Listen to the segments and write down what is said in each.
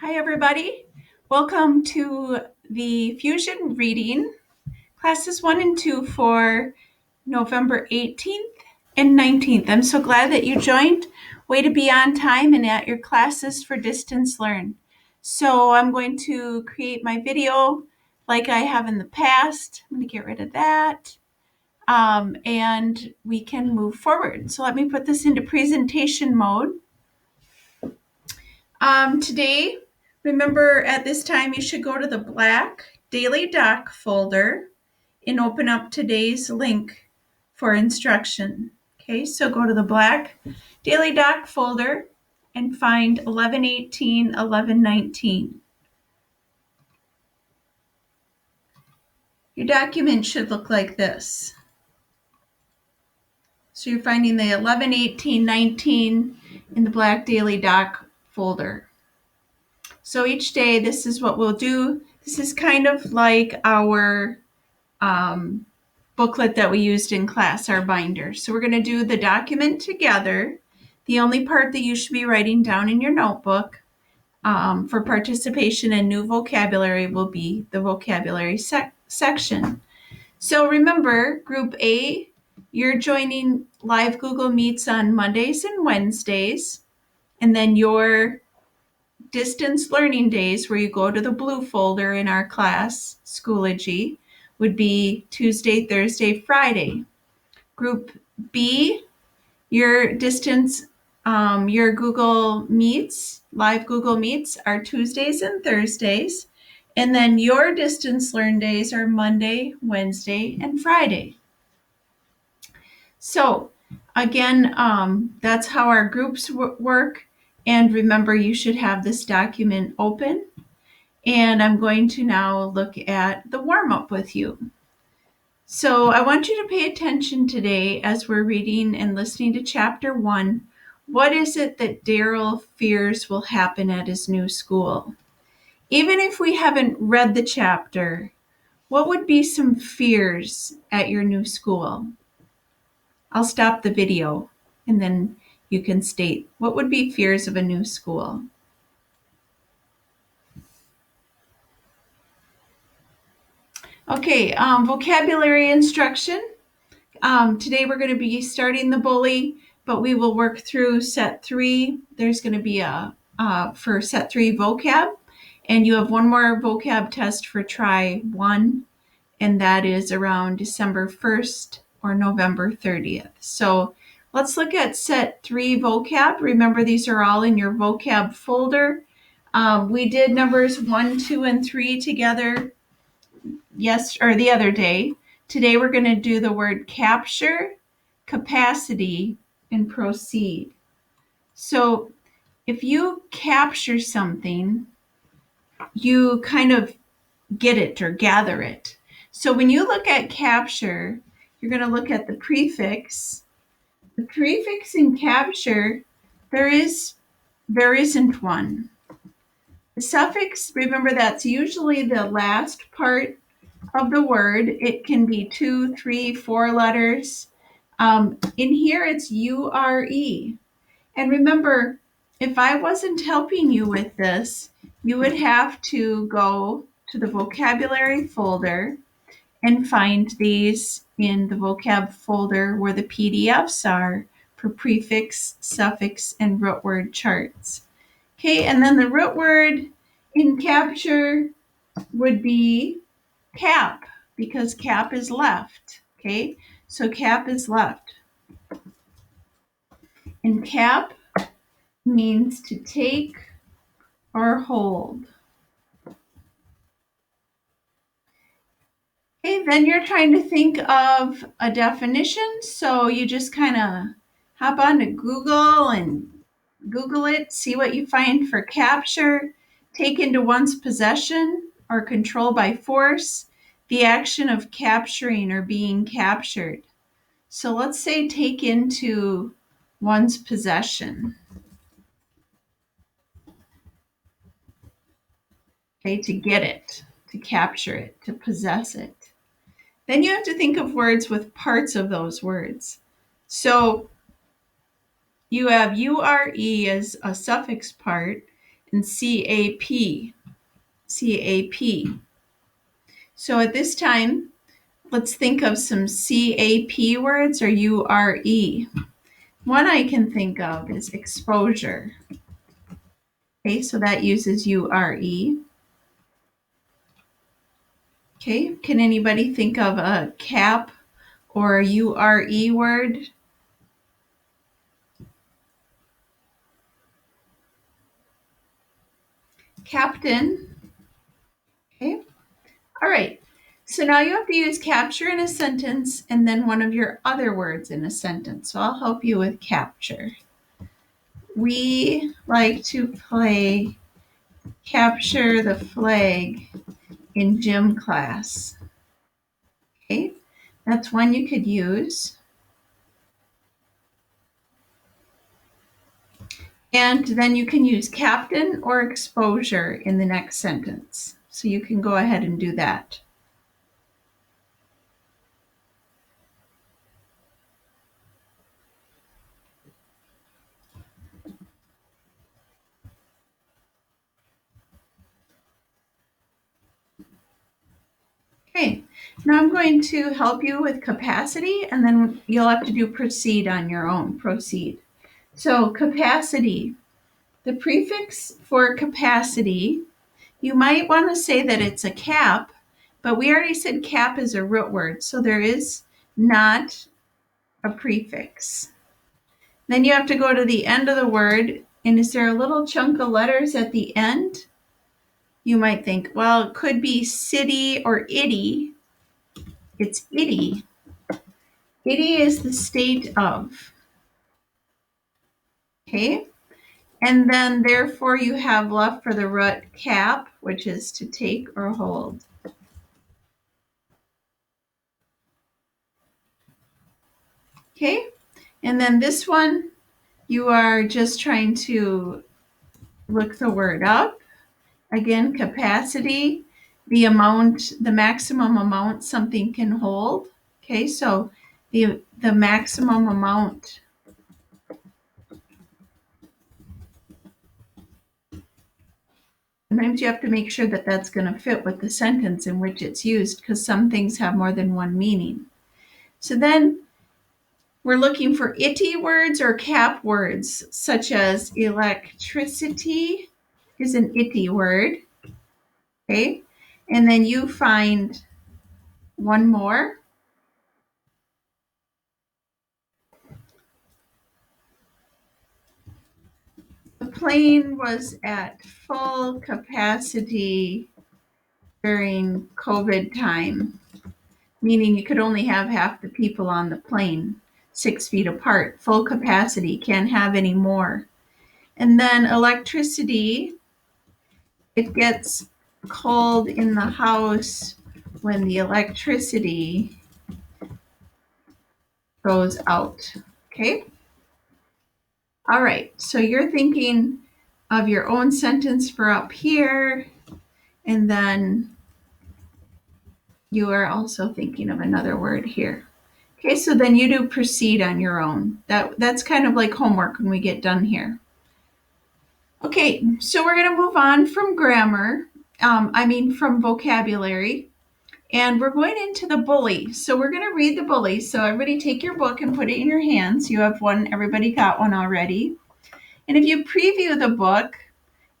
Hi, everybody. Welcome to the Fusion Reading, classes 1 and 2 for November 18th and 19th. I'm so glad that you joined. Way to be on time and at your classes for Distance Learn. So I'm going to create my video like I have in the past. I'm going to get rid of that. And we can move forward. So let me put this into presentation mode. Today, remember at this time you should go to the Black Daily Doc folder and open up today's link for instruction. Okay, so go to the Black Daily Doc folder and find 1118, 1119. Your document should look like this. So you're finding the 1118, 19 in the Black Daily Doc folder. So each day, this is what we'll do. This is kind of like our booklet that we used in class, our binder. So we're going to do the document together. The only part that you should be writing down in your notebook for participation in new vocabulary will be the vocabulary section. So remember, Group A, you're joining live Google Meets on Mondays and Wednesdays, and then your distance learning days, where you go to the blue folder in our class, Schoology, would be Tuesday, Thursday, Friday. Group B, your distance, your Google Meets, live Google Meets are Tuesdays and Thursdays. And then your distance learn days are Monday, Wednesday, and Friday. So again, that's how our groups work. And remember, you should have this document open. And I'm going to now look at the warm-up with you. So I want you to pay attention today as we're reading and listening to chapter 1. What is it that Daryl fears will happen at his new school? Even if we haven't read the chapter, what would be some fears at your new school? I'll stop the video and then you can state what would be fears of a new school. Okay, vocabulary instruction. Today we're going to be starting the bully, but we will work through set 3. There's going to be for set 3 vocab, and you have one more vocab test for try 1, and that is around December 1st or November 30th. So let's look at set 3 vocab. Remember, these are all in your vocab folder. We did numbers 1, 2, and 3 together the other day. Today we're going to do the word capture, capacity, and proceed. So if you capture something, you kind of get it or gather it. So when you look at capture, you're going to look at the prefix. The prefix in capture, there isn't one. The suffix, remember, that's usually the last part of the word. It can be 2, 3, 4 letters. In here, it's U-R-E. And remember, if I wasn't helping you with this, you would have to go to the vocabulary folder and find these in the vocab folder where the PDFs are for prefix, suffix, and root word charts. Okay, and then the root word in capture would be cap, because cap is left. Okay, so cap is left. And cap means to take or hold. Okay, then you're trying to think of a definition, so you just kind of hop onto Google and Google it, see what you find for capture. Take into one's possession or control by force, the action of capturing or being captured. So let's say take into one's possession. Okay, to get it, to capture it, to possess it. Then you have to think of words with parts of those words. So you have URE as a suffix part, and CAP. CAP. So at this time, let's think of some CAP words or URE. One I can think of is exposure. Okay, so that uses URE. Okay, can anybody think of a CAP or a URE word? Captain. Okay, all right. So now you have to use capture in a sentence and then one of your other words in a sentence. So I'll help you with capture. We like to play capture the flag in gym class. Okay, that's one you could use. And then you can use captain or exposure in the next sentence. So you can go ahead and do that. Okay, now I'm going to help you with capacity and then you'll have to do proceed on your own. Proceed. So capacity, the prefix for capacity, you might want to say that it's a cap, but we already said cap is a root word, so there is not a prefix. Then you have to go to the end of the word, and is there a little chunk of letters at the end? You might think, well, it could be city or itty. It's itty. Itty is the state of. Okay? And then therefore you have left for the root cap, which is to take or hold. Okay? And then this one, you are just trying to look the word up. Again, capacity, the amount, the maximum amount something can hold. Okay, so the maximum amount. Sometimes you have to make sure that that's going to fit with the sentence in which it's used because some things have more than one meaning. So then we're looking for itty words or cap words, such as electricity is an itty word. Okay, and then you find one more. The plane was at full capacity during COVID time, meaning you could only have half the people on the plane 6 feet apart. Full capacity, can't have any more. And then electricity, it gets cold in the house when the electricity goes out. Okay? All right, so you're thinking of your own sentence for up here, and then you are also thinking of another word here. Okay, so then you do proceed on your own. That's kind of like homework when we get done here. Okay, so we're going to move on from grammar, from vocabulary, and we're going into the bully. So we're going to read the bully. So everybody take your book and put it in your hands. You have one, everybody got one already. And if you preview the book,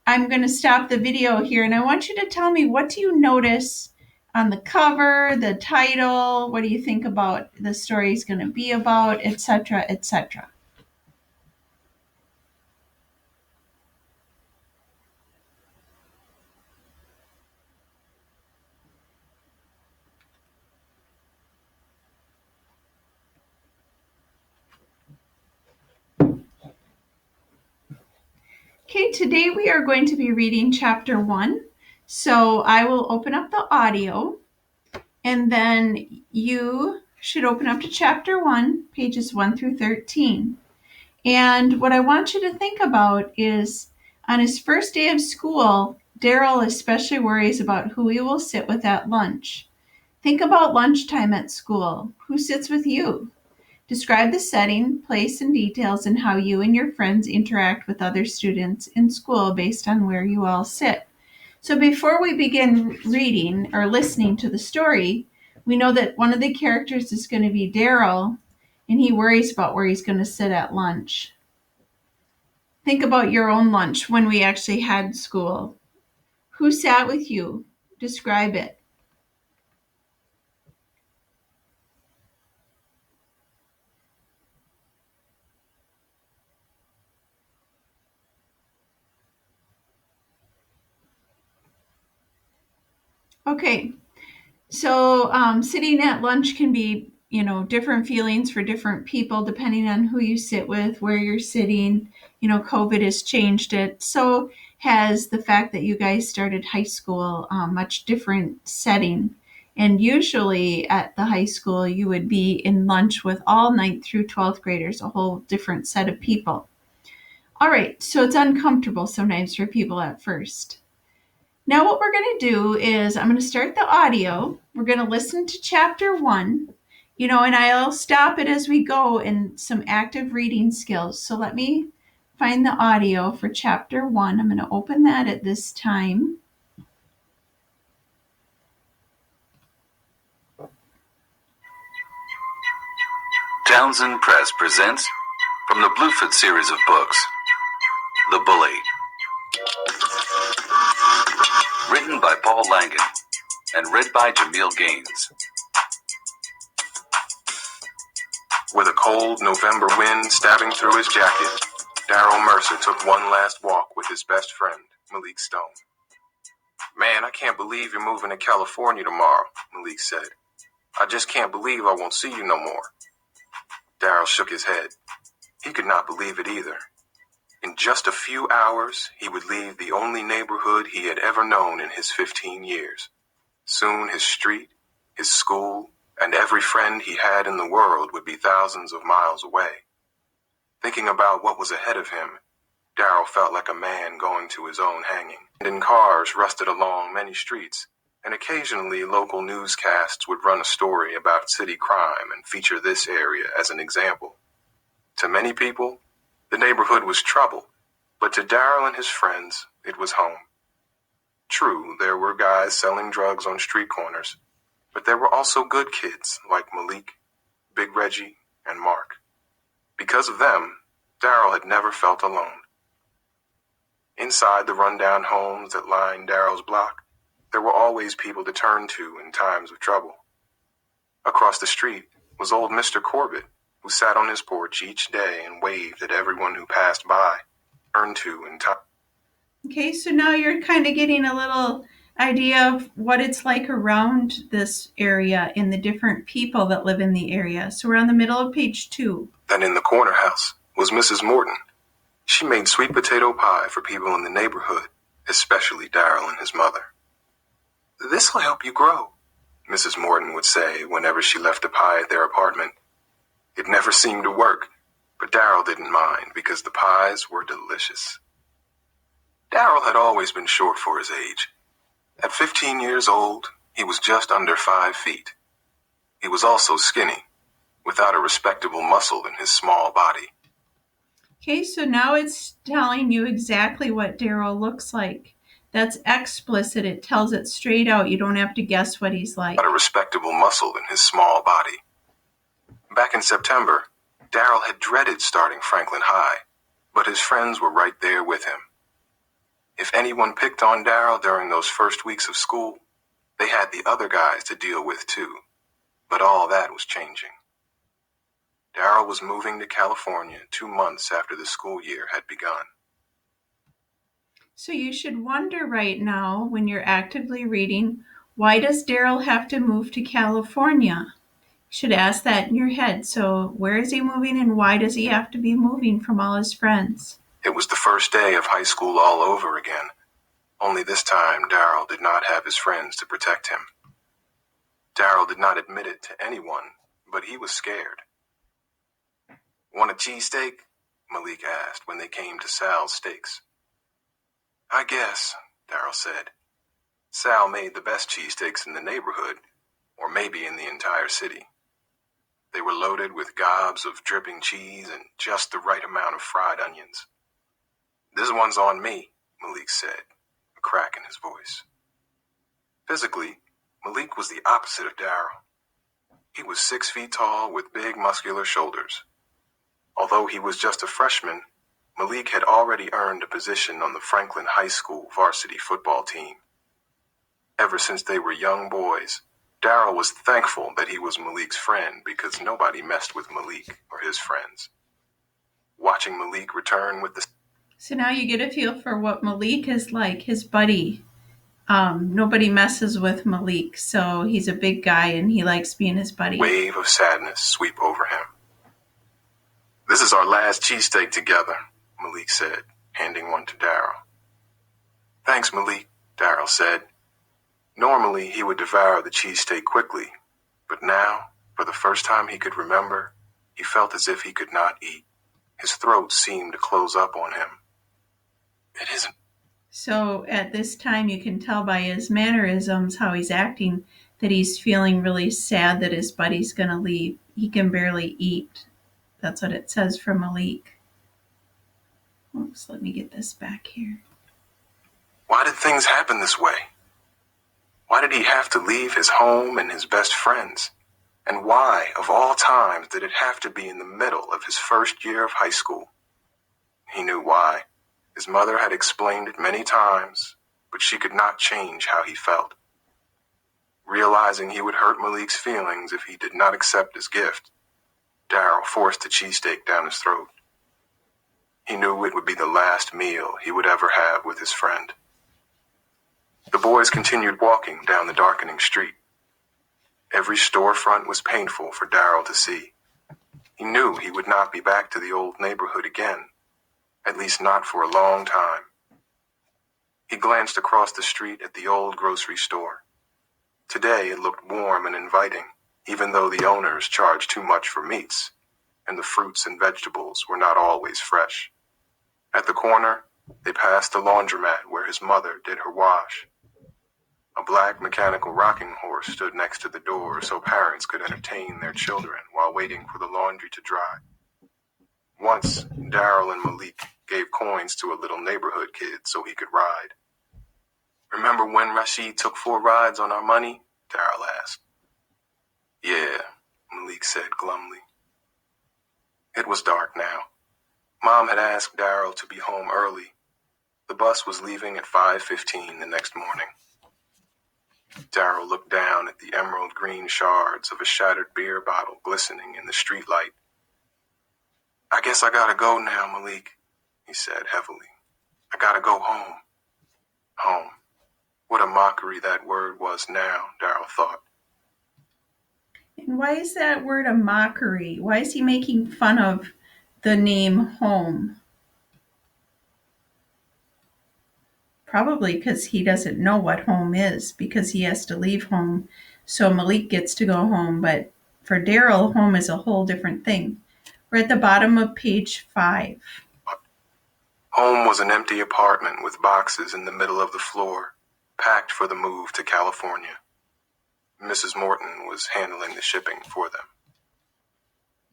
I'm going to stop the video here and I want you to tell me, what do you notice on the cover, the title, what do you think about the story is going to be about, etc., etc. Okay, today we are going to be reading chapter 1. So I will open up the audio and then you should open up to chapter 1, pages 1 through 13. And what I want you to think about is on his first day of school, Daryl especially worries about who he will sit with at lunch. Think about lunchtime at school. Who sits with you? Describe the setting, place, and details and how you and your friends interact with other students in school based on where you all sit. So before we begin reading or listening to the story, we know that one of the characters is going to be Daryl, and he worries about where he's going to sit at lunch. Think about your own lunch when we actually had school. Who sat with you? Describe it. Okay, so sitting at lunch can be, different feelings for different people depending on who you sit with, where you're sitting. COVID has changed it. So has the fact that you guys started high school, much different setting. And usually at the high school, you would be in lunch with all 9th through 12th graders, a whole different set of people. All right, so it's uncomfortable sometimes for people at first. Now what we're going to do is I'm going to start the audio. We're going to listen to chapter 1, and I'll stop it as we go in some active reading skills. So let me find the audio for chapter 1. I'm going to open that at this time. Townsend Press presents from the Bluefoot series of books, The Bully. Written by Paul Langan and read by Jamil Gaines. With a cold November wind stabbing through his jacket, Daryl Mercer took one last walk with his best friend, Malik Stone. "Man, I can't believe you're moving to California tomorrow," Malik said. "I just can't believe I won't see you no more." Daryl shook his head. He could not believe it either. In just a few hours, he would leave the only neighborhood he had ever known in his 15 years. Soon his street, his school, and every friend he had in the world would be thousands of miles away. Thinking about what was ahead of him, Daryl felt like a man going to his own hanging. And cars rusted along many streets, and occasionally local newscasts would run a story about city crime and feature this area as an example. To many people, the neighborhood was trouble, but to Daryl and his friends, it was home. True, there were guys selling drugs on street corners, but there were also good kids like Malik, Big Reggie, and Mark. Because of them, Daryl had never felt alone. Inside the rundown homes that lined Daryl's block, there were always people to turn to in times of trouble. Across the street was old Mr. Corbett, who sat on his porch each day and waved at everyone who passed by, turned to in time. Okay, so now you're kind of getting a little idea of what it's like around this area and the different people that live in the area. So we're on the middle of page 2. Then in the corner house was Mrs. Morton. She made sweet potato pie for people in the neighborhood, especially Daryl and his mother. "This'll help you grow," Mrs. Morton would say whenever she left a pie at their apartment. It never seemed to work, but Daryl didn't mind because the pies were delicious. Daryl had always been short for his age. At 15 years old, he was just under 5 feet. He was also skinny, without a respectable muscle in his small body. Okay, so now it's telling you exactly what Daryl looks like. That's explicit. It tells it straight out. You don't have to guess what he's like. Without a respectable muscle in his small body. Back in September, Daryl had dreaded starting Franklin High, but his friends were right there with him. If anyone picked on Daryl during those first weeks of school, they had the other guys to deal with too. But all that was changing. Daryl was moving to California 2 months after the school year had begun. So you should wonder right now, when you're actively reading, why does Daryl have to move to California? You should ask that in your head. So where is he moving and why does he have to be moving from all his friends? It was the first day of high school all over again. Only this time, Daryl did not have his friends to protect him. Daryl did not admit it to anyone, but he was scared. "Want a cheesesteak?" Malik asked when they came to Sal's Steaks. "I guess," Daryl said. Sal made the best cheesesteaks in the neighborhood, or maybe in the entire city. They were loaded with gobs of dripping cheese and just the right amount of fried onions. "This one's on me," Malik said, a crack in his voice. Physically, Malik was the opposite of Daryl. He was 6 feet tall with big muscular shoulders. Although he was just a freshman, Malik had already earned a position on the Franklin High School varsity football team. Ever since they were young boys, Daryl was thankful that he was Malik's friend because nobody messed with Malik or his friends. Watching Malik return with the... So now you get a feel for what Malik is like, his buddy. Nobody messes with Malik, so he's a big guy and he likes being his buddy. Wave of sadness sweep over him. "This is our last cheesesteak together," Malik said, handing one to Daryl. "Thanks, Malik," Daryl said. Normally, he would devour the cheesesteak quickly, but now, for the first time he could remember, he felt as if he could not eat. His throat seemed to close up on him. "It isn't..." So at this time, you can tell by his mannerisms, how he's acting, that he's feeling really sad that his buddy's going to leave. He can barely eat. That's what it says for Malik. Oops, let me get this back here. Why did things happen this way? Why did he have to leave his home and his best friends? And why, of all times, did it have to be in the middle of his first year of high school? He knew why. His mother had explained it many times, but she could not change how he felt. Realizing he would hurt Malik's feelings if he did not accept his gift, Daryl forced the cheesesteak down his throat. He knew it would be the last meal he would ever have with his friend. The boys continued walking down the darkening street. Every storefront was painful for Daryl to see. He knew he would not be back to the old neighborhood again, at least not for a long time. He glanced across the street at the old grocery store. Today it looked warm and inviting, even though the owners charged too much for meats, and the fruits and vegetables were not always fresh. At the corner, they passed the laundromat where his mother did her wash. A black mechanical rocking horse stood next to the door so parents could entertain their children while waiting for the laundry to dry. Once, Daryl and Malik gave coins to a little neighborhood kid so he could ride. "Remember when Rashid took 4 rides on our money?" Daryl asked. "Yeah," Malik said glumly. It was dark now. Mom had asked Daryl to be home early. The bus was leaving at 5:15 the next morning. Daryl looked down at the emerald green shards of a shattered beer bottle glistening in the streetlight. "I guess I gotta go now, Malik," he said heavily. "I gotta go home." Home. What a mockery that word was now, Daryl thought. And why is that word a mockery? Why is he making fun of the name home? Probably because he doesn't know what home is, because he has to leave home. So Malik gets to go home, but for Daryl, home is a whole different thing. We're at the bottom of page 5. Home was an empty apartment with boxes in the middle of the floor, packed for the move to California. Mrs. Morton was handling the shipping for them.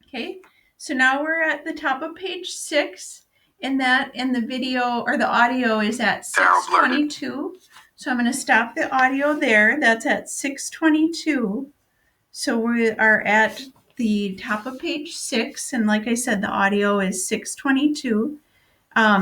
Okay, so now we're at the top of page 6, and that in the video or the audio is at 6:22. So I'm going to stop the audio there. That's at 6:22. So we are at the top of page 6, and like I said, the audio is 6:22,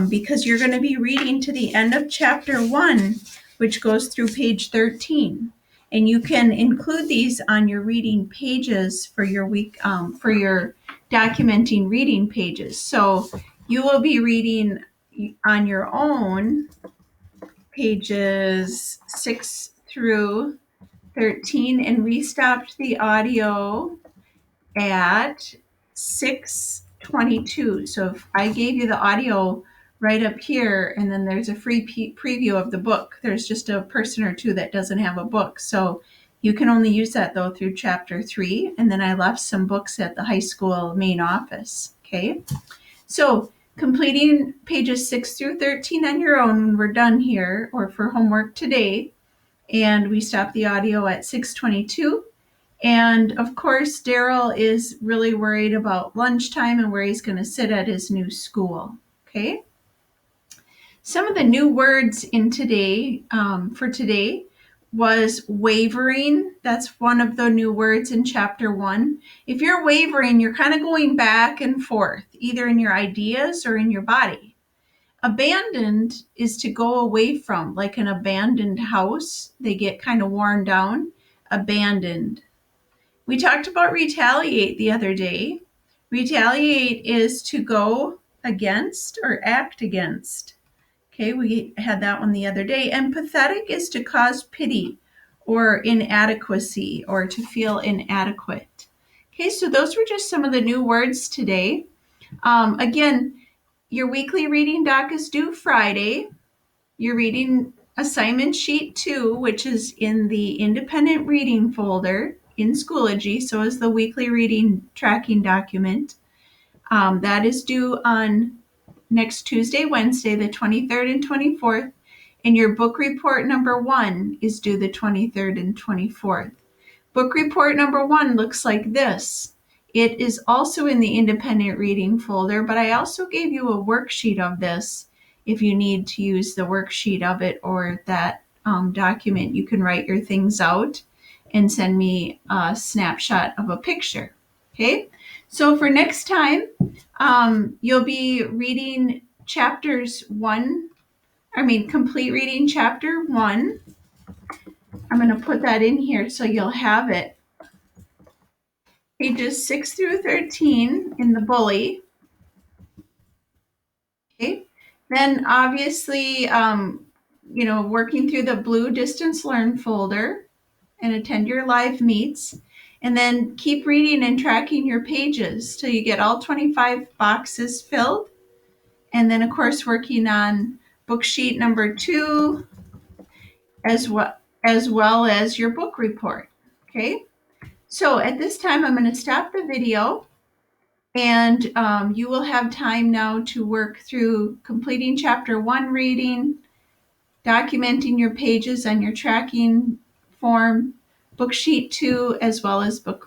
because you're going to be reading to the end of chapter 1, which goes through page 13. And you can include these on your reading pages for your week, for your documenting reading pages. So you will be reading on your own pages 6 through 13, and we stopped the audio at 6:22. So if I gave you the audio right up here, and then there's a free preview of the book. There's just a person or two that doesn't have a book. So you can only use that, though, through chapter 3. And then I left some books at the high school main office. Okay. So completing pages 6 through 13 on your own when we're done here, or for homework today. And we stop the audio at 6:22. And of course, Daryl is really worried about lunchtime and where he's going to sit at his new school. Okay. Some of the new words in today, for today, was wavering. That's one of the new words in chapter 1. If you're wavering, you're kind of going back and forth, either in your ideas or in your body. Abandoned is to go away from, like an abandoned house. They get kind of worn down. Abandoned. We talked about retaliate the other day. Retaliate is to go against or act against. Okay, we had that one the other day. And pathetic is to cause pity or inadequacy or to feel inadequate. Okay, so those were just some of the new words today. Again, your weekly reading doc is due Friday. Your reading assignment sheet 2, which is in the independent reading folder in Schoology, so is the weekly reading tracking document. That is due on next Tuesday, Wednesday, the 23rd and 24th, and your book report number 1 is due the 23rd and 24th. Book report number 1 looks like this. It is also in the independent reading folder, but I also gave you a worksheet of this. If you need to use the worksheet of it or that document, you can write your things out and send me a snapshot of a picture. Okay, so for next time, you'll be reading complete reading chapter 1. I'm going to put that in here so you'll have it. Pages 6 through 13 in the bully. Okay. Then obviously, working through the blue Distance Learn folder and attend your live meets. And then keep reading and tracking your pages till you get all 25 boxes filled. And then, of course, working on book sheet number 2 as well as your book report. Okay. So at this time, I'm going to stop the video. And you will have time now to work through completing chapter 1 reading, documenting your pages on your tracking form, book sheet 2, as well as book